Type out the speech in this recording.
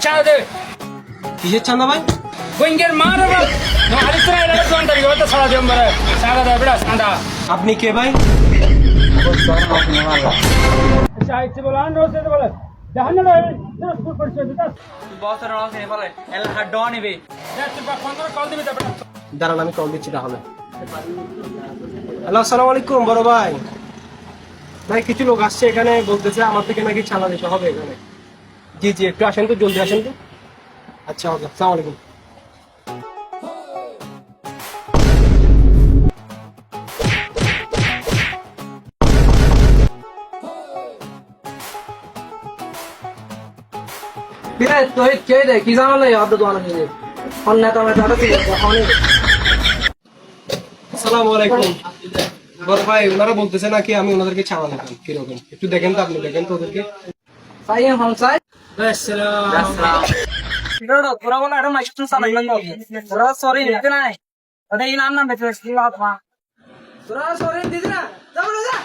চাঁদা দে কিসের চান্দা ভাই? বইঙ্গের মার বাবা নো আলিত্রা এর কোন তারিখ হতে সারা দিন বড় চাঁদা দে বড় চাঁদা আপনি কে ভাই? আচ্ছা ইচ্ছে বলান রোজ দে বলে জাহান না তোর স্কুল পড়ছে দিতা বস এর নাম শুনে বলে এলাকা ডন নিবে তুই 15 কল দিবি তারপর দাঁড়ান আমি কল দিচ্ছি তাহলে। হ্যালো, আসসালামু আলাইকুম বড় ভাই। ভাই কিছু লোক আসছে এখানে, বলতেছে আমার থেকে নাকি চাঁদা দিতে হবে এখানে। জি জি, একটু আসেন তো, জলদি আসেন তো। আচ্ছা ওকে, আসসালামু আলাইকুম। কিরে তুই কে রে কি জানালে অর্ধ দোয়ানা নিয়ে অন্য তো আমরা দাদা ছিল অনেক আসসালামু আলাইকুম বড় ভাই। ওনারা বলতেছে নাকি আমি ওনাদেরকে চাঁদা দিতাম, কিরকম একটু দেখেন তো, আপনি দেখেন তো ওদেরকে। সাইয়া হন সাই আসসালাম। কিরো তোরা বলা এটা মাইক তুই সালাই না তোরা সরি নিতে নাই আরে এই নাম নাম বেঁচে কি বাত মা তোরা সরি দিদি না যা বলে যা